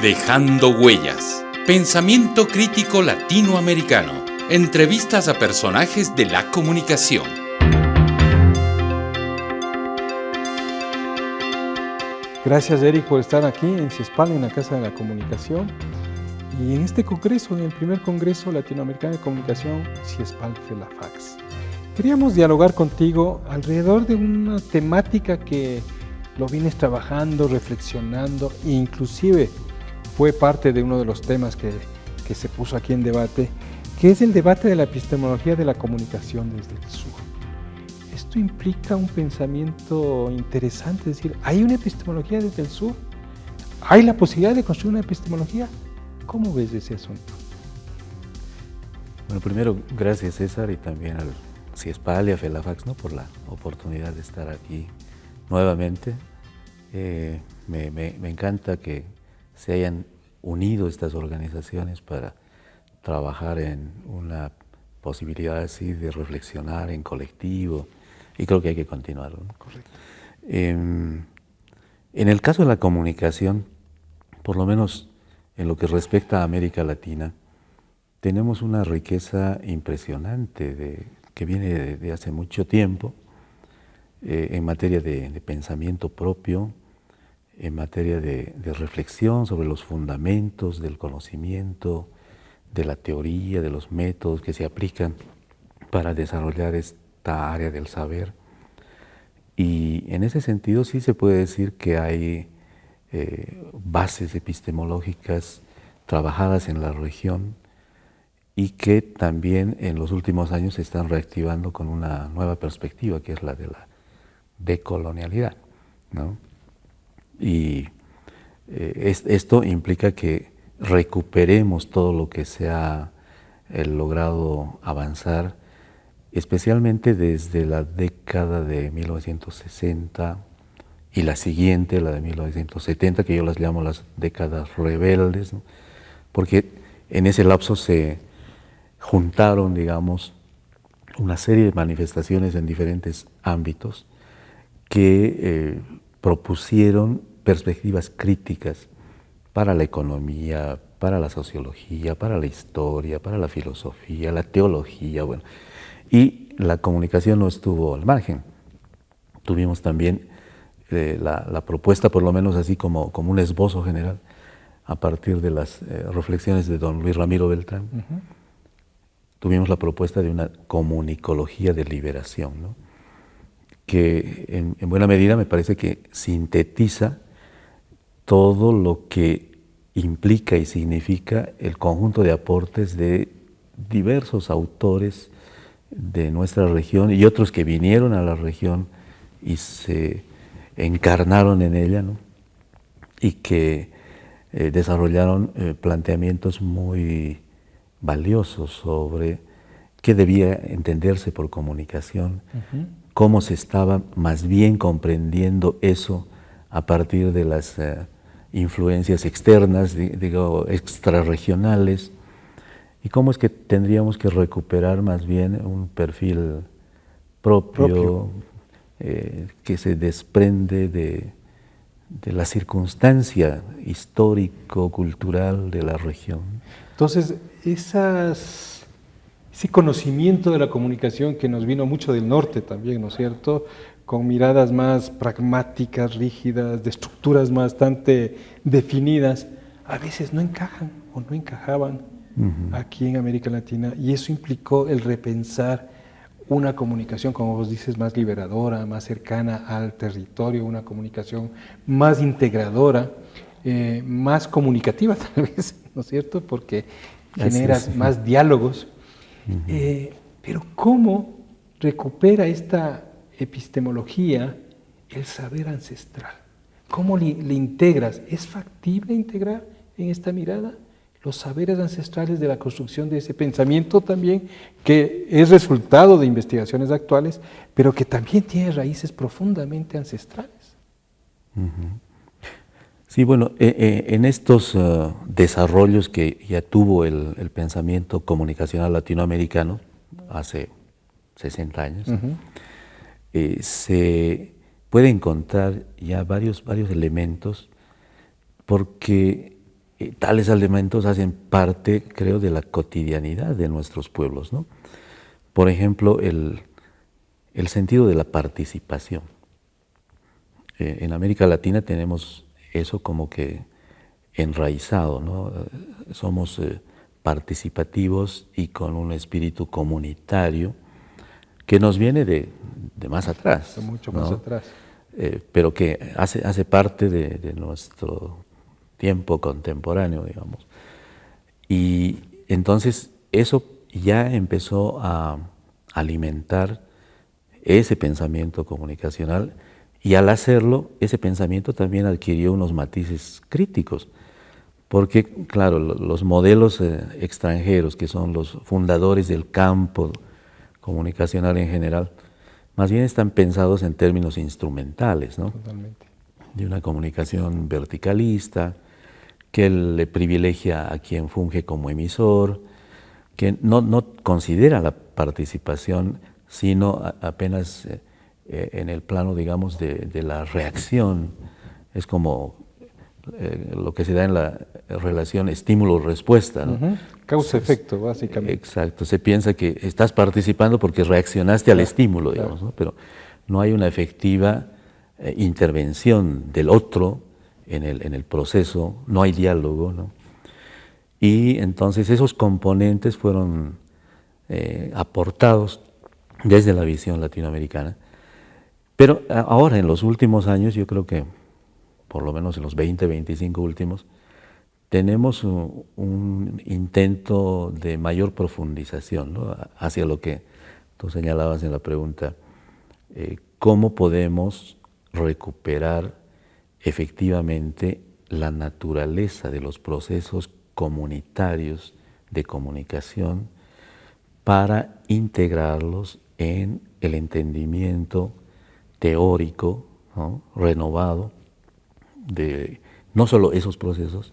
Dejando huellas. Pensamiento crítico latinoamericano. Entrevistas a personajes de la comunicación. Gracias, Eric, por estar aquí en CIESPAL, en la Casa de la Comunicación. Y en este congreso, en el primer Congreso Latinoamericano de Comunicación, CIESPAL-FELAFAX. Queríamos dialogar contigo alrededor de una temática que lo vienes trabajando, reflexionando, e inclusive fue parte de uno de los temas que se puso aquí en debate, que es el debate de la epistemología de la comunicación desde el sur. Esto implica un pensamiento interesante, es decir, ¿hay una epistemología desde el sur? ¿Hay la posibilidad de construir una epistemología? ¿Cómo ves ese asunto? Bueno, primero, gracias César y también al CIESPAL y a FELAFAX, ¿no?, por la oportunidad de estar aquí nuevamente. Me encanta que se hayan unido estas organizaciones para trabajar en una posibilidad así de reflexionar en colectivo, y creo que hay que continuarlo, ¿no? Correcto. En el caso de la comunicación, por lo menos en lo que respecta a América Latina, tenemos una riqueza impresionante que viene de hace mucho tiempo en materia de pensamiento propio, en materia de reflexión sobre los fundamentos del conocimiento, de la teoría, de los métodos que se aplican para desarrollar esta área del saber. Y en ese sentido sí se puede decir que hay bases epistemológicas trabajadas en la región y que también en los últimos años se están reactivando con una nueva perspectiva, que es la de la decolonialidad, ¿no? Y esto implica que recuperemos todo lo que se ha logrado avanzar, especialmente desde la década de 1960 y la siguiente, la de 1970, que yo las llamo las décadas rebeldes, ¿no?, porque en ese lapso se juntaron, digamos, una serie de manifestaciones en diferentes ámbitos que propusieron perspectivas críticas para la economía, para la sociología, para la historia, para la filosofía, la teología, bueno, y la comunicación no estuvo al margen. Tuvimos también la propuesta, por lo menos así como un esbozo general, a partir de las reflexiones de don Luis Ramiro Beltrán. Tuvimos la propuesta de una comunicología de liberación, ¿no?, que en buena medida me parece que sintetiza todo lo que implica y significa el conjunto de aportes de diversos autores de nuestra región y otros que vinieron a la región y se encarnaron en ella, ¿no?, y que desarrollaron planteamientos muy valiosos sobre qué debía entenderse por comunicación, cómo se estaba más bien comprendiendo eso a partir de las influencias externas, digo, extrarregionales, y cómo es que tendríamos que recuperar más bien un perfil propio. Que se desprende de la circunstancia histórico-cultural de la región. Entonces, ese conocimiento de la comunicación que nos vino mucho del norte también, ¿no es cierto?, con miradas más pragmáticas, rígidas, de estructuras bastante definidas, a veces no encajan o no encajaban aquí en América Latina, y eso implicó el repensar una comunicación, como vos dices, más liberadora, más cercana al territorio, una comunicación más integradora, más comunicativa tal vez, ¿no es cierto?, porque generas más diálogos. Pero ¿cómo recupera esta epistemología el saber ancestral? ¿Cómo le integras? ¿Es factible integrar en esta mirada los saberes ancestrales de la construcción de ese pensamiento también, que es resultado de investigaciones actuales, pero que también tiene raíces profundamente ancestrales? Sí, bueno, en estos desarrollos que ya tuvo el pensamiento comunicacional latinoamericano hace 60 años, se puede encontrar ya varios elementos, porque tales elementos hacen parte, creo, de la cotidianidad de nuestros pueblos, ¿no? Por ejemplo, el sentido de la participación. En América Latina tenemos eso como que enraizado, ¿no? Somos participativos y con un espíritu comunitario que nos viene de más atrás. De mucho ¿no? más atrás. Pero que hace parte de nuestro tiempo contemporáneo, digamos. Y entonces eso ya empezó a alimentar ese pensamiento comunicacional, y al hacerlo, ese pensamiento también adquirió unos matices críticos, porque, claro, los modelos extranjeros, que son los fundadores del campo comunicacional en general, más bien están pensados en términos instrumentales, ¿no? Totalmente. De una comunicación verticalista, que le privilegia a quien funge como emisor, que no considera la participación, sino apenas en el plano, digamos, de la reacción. Es como lo que se da en la relación estímulo-respuesta, ¿no? Causa-efecto, básicamente. Exacto, se piensa que estás participando porque reaccionaste al estímulo, digamos, ¿no? Pero no hay una efectiva intervención del otro en el proceso, no hay diálogo, ¿no? Y entonces esos componentes fueron aportados desde la visión latinoamericana. Pero ahora, en los últimos años, yo creo que por lo menos en los 20, 25 últimos, tenemos un intento de mayor profundización, ¿no? Hacia lo que tú señalabas en la pregunta, cómo podemos recuperar efectivamente la naturaleza de los procesos comunitarios de comunicación para integrarlos en el entendimiento teórico, ¿no? Renovado de no solo esos procesos,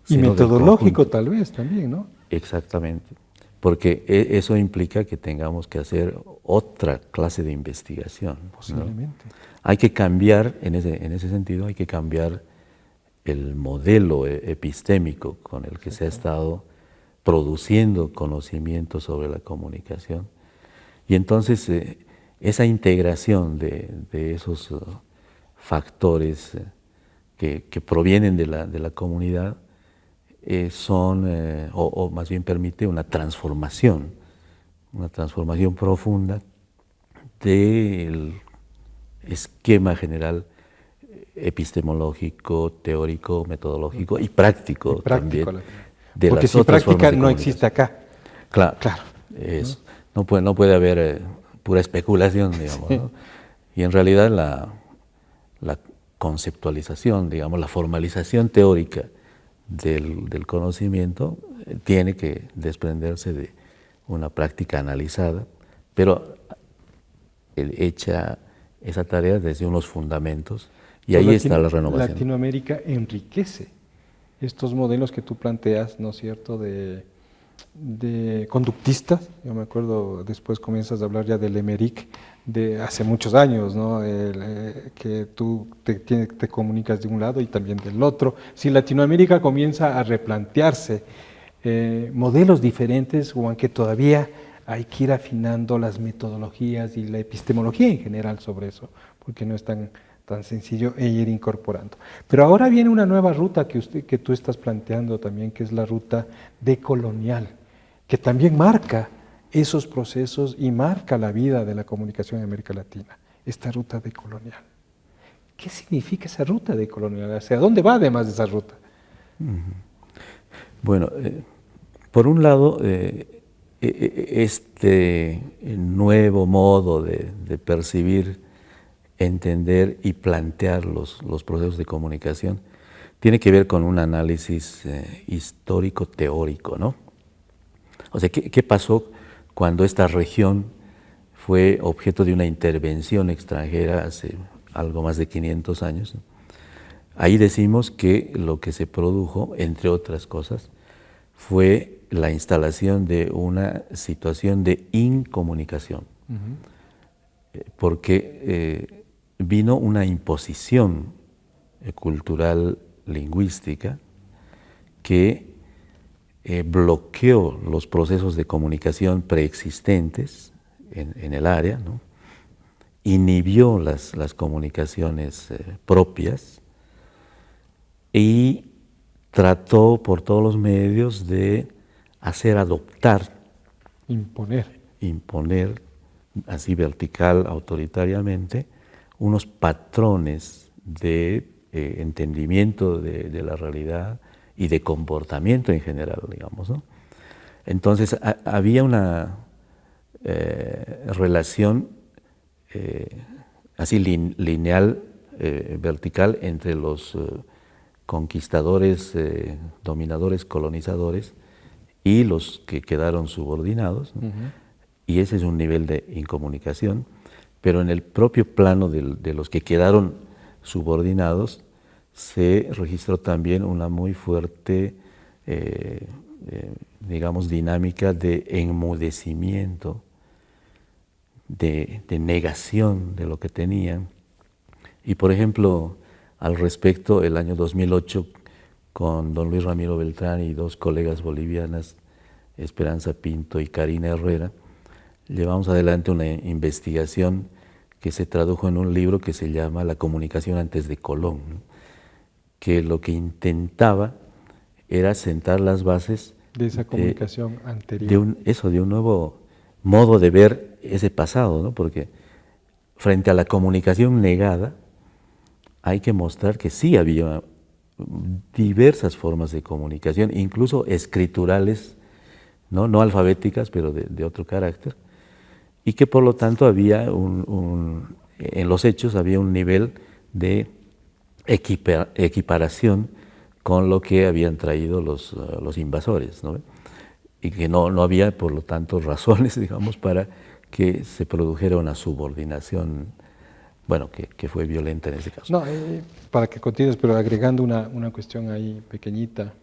y sino metodológico tal vez también, ¿no? Exactamente, porque eso implica que tengamos que hacer otra clase de investigación, Posiblemente. ¿no? Hay que cambiar, en ese sentido, hay que cambiar el modelo epistémico con el que se ha estado produciendo conocimiento sobre la comunicación. Y entonces esa integración de esos factores que provienen de la comunidad son, o más bien permite una transformación profunda del esquema general epistemológico, teórico, metodológico y práctico también. De porque si práctica no existe acá. Claro. No puede haber pura especulación, digamos, sí. ¿no? Y en realidad la conceptualización, digamos, la formalización teórica del conocimiento tiene que desprenderse de una práctica analizada, pero hecha esa tarea desde unos fundamentos, y ahí está la renovación. Latinoamérica enriquece estos modelos que tú planteas, ¿no es cierto?, de conductistas. Yo me acuerdo, después comienzas a hablar ya del Emeric de hace muchos años, ¿no? Que tú te comunicas de un lado y también del otro. Si Latinoamérica comienza a replantearse modelos diferentes, o aunque todavía hay que ir afinando las metodologías y la epistemología en general sobre eso, porque no es tan sencillo ir incorporando. Pero ahora viene una nueva ruta que tú estás planteando también, que es la ruta decolonial, que también marca esos procesos y marca la vida de la comunicación en América Latina, esta ruta decolonial. ¿Qué significa esa ruta decolonial? ¿Hacia dónde va además de esa ruta? Bueno, por un lado, este nuevo modo de percibir, entender y plantear los procesos de comunicación tiene que ver con un análisis histórico-teórico, ¿no? O sea, ¿qué pasó cuando esta región fue objeto de una intervención extranjera hace algo más de 500 años? Ahí decimos que lo que se produjo, entre otras cosas, fue la instalación de una situación de incomunicación, porque vino una imposición cultural lingüística que bloqueó los procesos de comunicación preexistentes en el área, ¿no? Inhibió las comunicaciones propias y trató por todos los medios de hacer adoptar, imponer así vertical, autoritariamente, unos patrones de entendimiento de la realidad y de comportamiento en general, digamos, ¿no? Entonces había una relación así lineal, vertical, entre los conquistadores, dominadores, colonizadores y los que quedaron subordinados, ¿no? Y ese es un nivel de incomunicación, pero en el propio plano de los que quedaron subordinados se registró también una muy fuerte, digamos, dinámica de enmudecimiento, de negación de lo que tenían. Y por ejemplo, al respecto, el año 2008, con don Luis Ramiro Beltrán y dos colegas bolivianas, Esperanza Pinto y Karina Herrera, llevamos adelante una investigación que se tradujo en un libro que se llama La comunicación antes de Colón, ¿no? Que lo que intentaba era sentar las bases de esa comunicación anterior. De un nuevo modo de ver ese pasado, ¿no? Porque frente a la comunicación negada hay que mostrar que sí había diversas formas de comunicación, incluso escriturales, no alfabéticas, pero de otro carácter, y que por lo tanto había en los hechos había un nivel de equiparación con lo que habían traído los invasores, ¿no? Y que no había, por lo tanto, razones, digamos, para que se produjera una subordinación, bueno, que fue violenta en ese caso. No, para que continúes, pero agregando una cuestión ahí pequeñita,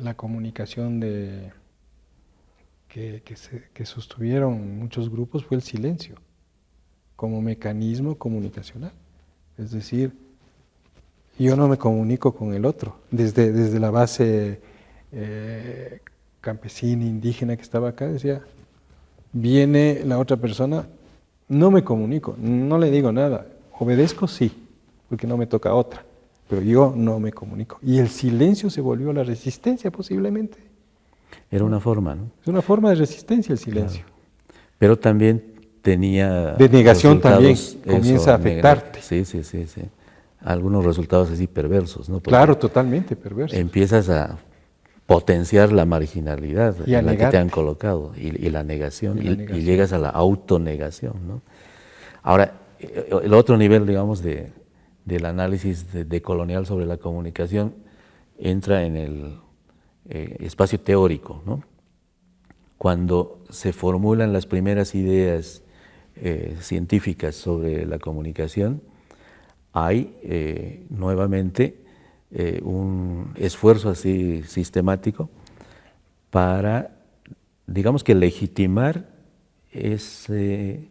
la comunicación que sostuvieron muchos grupos fue el silencio, como mecanismo comunicacional. Es decir, yo no me comunico con el otro, desde la base campesina, indígena que estaba acá, decía, viene la otra persona, no me comunico, no le digo nada, obedezco sí, porque no me toca otra, pero yo no me comunico. Y el silencio se volvió la resistencia posiblemente. Era una forma, ¿no? Es una forma de resistencia el silencio. Claro. Pero también tenía... De negación también, comienza a afectarte. Sí. Algunos resultados así perversos, ¿no? Porque claro, totalmente perversos. Empiezas a potenciar la marginalidad y en la que te han colocado y la negación, y llegas a la autonegación, ¿no? Ahora, el otro nivel, digamos, del análisis decolonial sobre la comunicación entra en el espacio teórico, ¿no? Cuando se formulan las primeras ideas científicas sobre la comunicación, hay nuevamente un esfuerzo así sistemático para, digamos que legitimar ese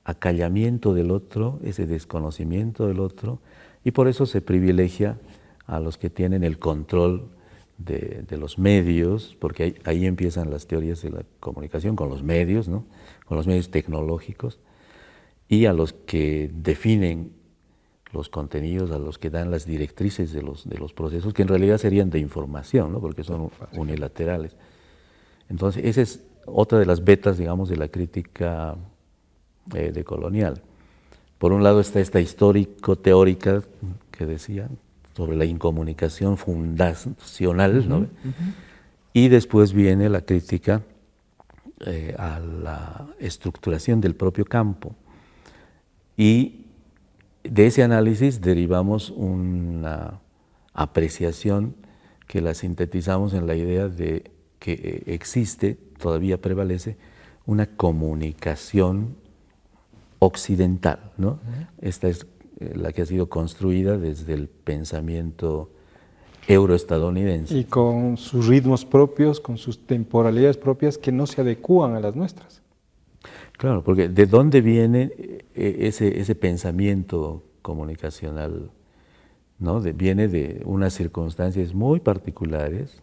acallamiento del otro, ese desconocimiento del otro, y por eso se privilegia a los que tienen el control de los medios, porque ahí empiezan las teorías de la comunicación con los medios, ¿no? Con los medios tecnológicos, y a los que definen los contenidos, a los que dan las directrices de los procesos, que en realidad serían de información, ¿no? Porque son unilaterales. Entonces, esa es otra de las vetas, digamos, de la crítica decolonial. Por un lado está esta histórico-teórica que decía, sobre la incomunicación fundacional, ¿no? Y después viene la crítica a la estructuración del propio campo. Y de ese análisis derivamos una apreciación que la sintetizamos en la idea de que existe, todavía prevalece, una comunicación occidental, ¿no? Esta es la que ha sido construida desde el pensamiento euroestadounidense. Y con sus ritmos propios, con sus temporalidades propias que no se adecúan a las nuestras. Claro, porque ¿de dónde viene ese pensamiento comunicacional ¿no? Viene de unas circunstancias muy particulares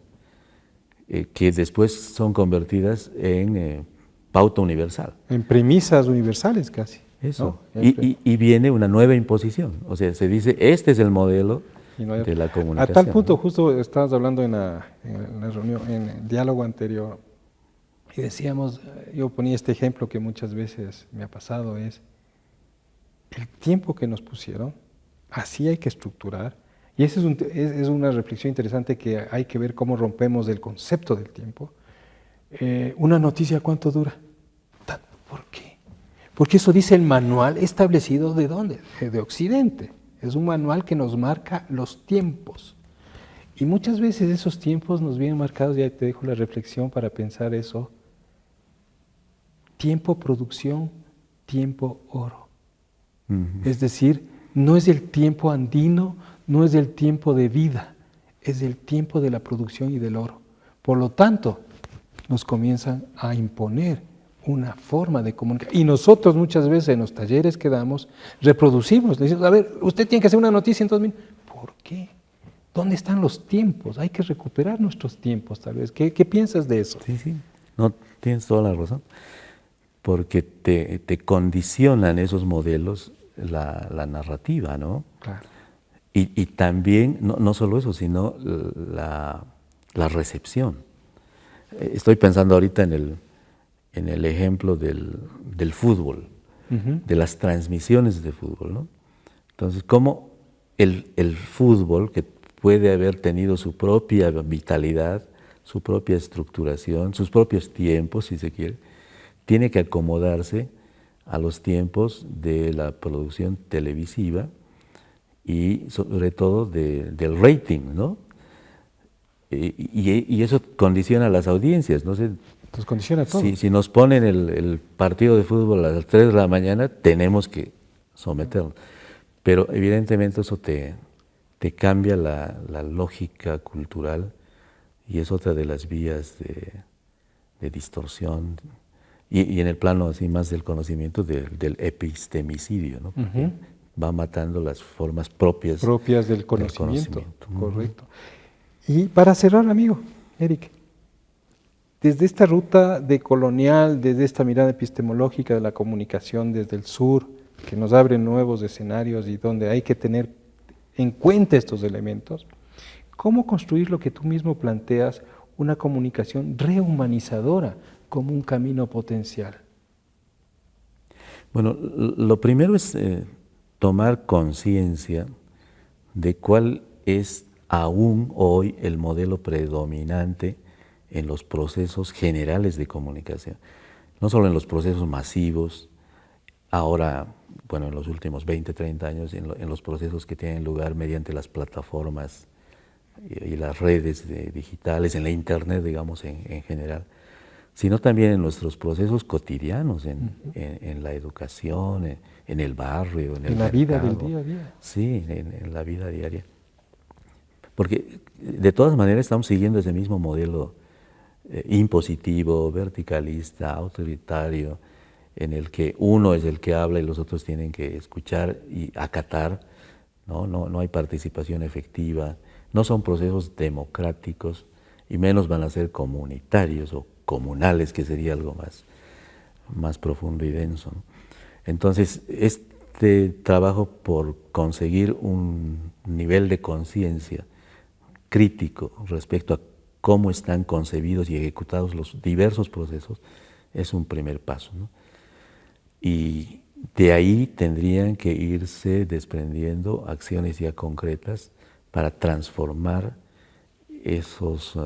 que después son convertidas en pauta universal. En premisas universales casi. Eso. ¿No? Y viene una nueva imposición. O sea, se dice, este es el modelo de la comunicación. A tal punto, ¿no? justo estabas hablando en la reunión, en el diálogo anterior, y decíamos, yo ponía este ejemplo que muchas veces me ha pasado, es el tiempo que nos pusieron, así hay que estructurar, y esa es una reflexión interesante que hay que ver cómo rompemos el concepto del tiempo. Una noticia, ¿cuánto dura? ¿Por qué? Porque eso dice el manual establecido ¿de dónde? De Occidente. Es un manual que nos marca los tiempos. Y muchas veces esos tiempos nos vienen marcados, ya te dejo la reflexión para pensar eso. Tiempo producción, tiempo oro. Es decir, no es el tiempo andino, no es el tiempo de vida, es el tiempo de la producción y del oro. Por lo tanto, nos comienzan a imponer una forma de comunicar. Y nosotros muchas veces en los talleres que damos, reproducimos, le decimos, a ver, usted tiene que hacer una noticia en 2 minutos. ¿Por qué? ¿Dónde están los tiempos? Hay que recuperar nuestros tiempos, tal vez. ¿Qué piensas de eso? Sí, sí, no, tienes toda la razón. Porque te condicionan esos modelos la narrativa, ¿no? Claro. Y también, no solo eso, sino la recepción. Estoy pensando ahorita en el ejemplo del fútbol, de las transmisiones de fútbol, ¿no? Entonces, cómo el fútbol, que puede haber tenido su propia vitalidad, su propia estructuración, sus propios tiempos, si se quiere, tiene que acomodarse a los tiempos de la producción televisiva y sobre todo del rating, ¿no? Y eso condiciona a las audiencias, no sé. Nos condiciona todo. Si nos ponen el partido de fútbol a las 3 de la mañana, tenemos que someternos. Pero evidentemente eso te cambia la lógica cultural y es otra de las vías de distorsión. Y en el plano así más del conocimiento del epistemicidio, ¿no? Porque va matando las formas propias del conocimiento. Correcto. Y para cerrar, amigo, Eric, desde esta ruta decolonial, desde esta mirada epistemológica de la comunicación desde el sur, que nos abre nuevos escenarios y donde hay que tener en cuenta estos elementos, ¿cómo construir lo que tú mismo planteas, una comunicación rehumanizadora como un camino potencial? Bueno, lo primero es tomar conciencia de cuál es aún hoy el modelo predominante en los procesos generales de comunicación, no solo en los procesos masivos, ahora, bueno, en los últimos 20, 30 años, en los procesos que tienen lugar mediante las plataformas y las redes digitales, en la internet, digamos, en general, sino también en nuestros procesos cotidianos, en la educación, en el barrio, en el la mercado, vida del día a día. Sí, en la vida diaria. Porque de todas maneras estamos siguiendo ese mismo modelo impositivo, verticalista, autoritario, en el que uno es el que habla y los otros tienen que escuchar y acatar, no hay participación efectiva, no son procesos democráticos y menos van a ser comunitarios o comunales, que sería algo más profundo y denso, ¿no? Entonces, este trabajo por conseguir un nivel de conciencia crítico respecto a cómo están concebidos y ejecutados los diversos procesos es un primer paso, ¿no? Y de ahí tendrían que irse desprendiendo acciones ya concretas para transformar esos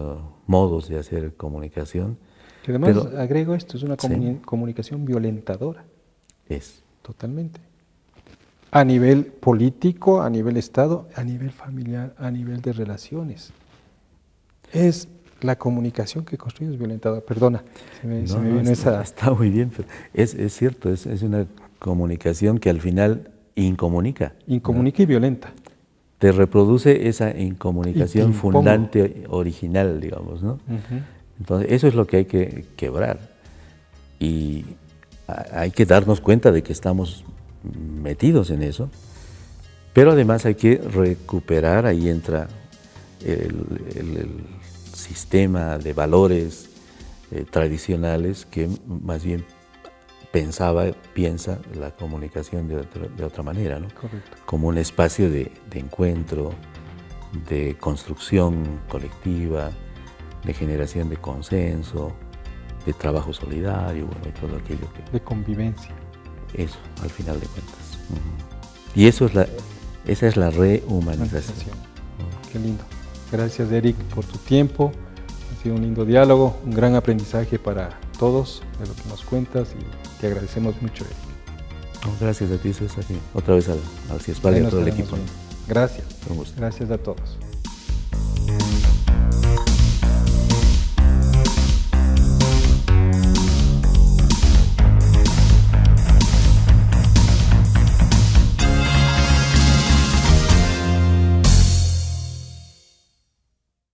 modos de hacer comunicación. Que además, agrego esto, es una comunicación violentadora. Es. Totalmente. A nivel político, a nivel Estado, a nivel familiar, a nivel de relaciones. Es la comunicación que construimos violentada. Perdona, se me vino esa... Está muy bien, pero es cierto, es una comunicación que al final incomunica. Incomunica, ¿no? Y violenta. Te reproduce esa incomunicación fundante original, digamos, ¿no? Entonces, eso es lo que hay que quebrar. Y hay que darnos cuenta de que estamos metidos en eso Pero además hay que recuperar, ahí entra el sistema de valores tradicionales que más bien piensa la comunicación de otra manera, ¿no? Correcto. Como un espacio de encuentro, de construcción colectiva, de generación de consenso, de trabajo solidario, bueno, y todo aquello que... De convivencia. Eso, al final de cuentas. Y esa es la rehumanización. Qué lindo. Gracias, Eric, por tu tiempo. Ha sido un lindo diálogo, un gran aprendizaje para todos de lo que nos cuentas y te agradecemos mucho, Eric. No, gracias a ti, César, y otra vez al CIESPAL y a todo el equipo. Gracias. Un gusto. Gracias a todos.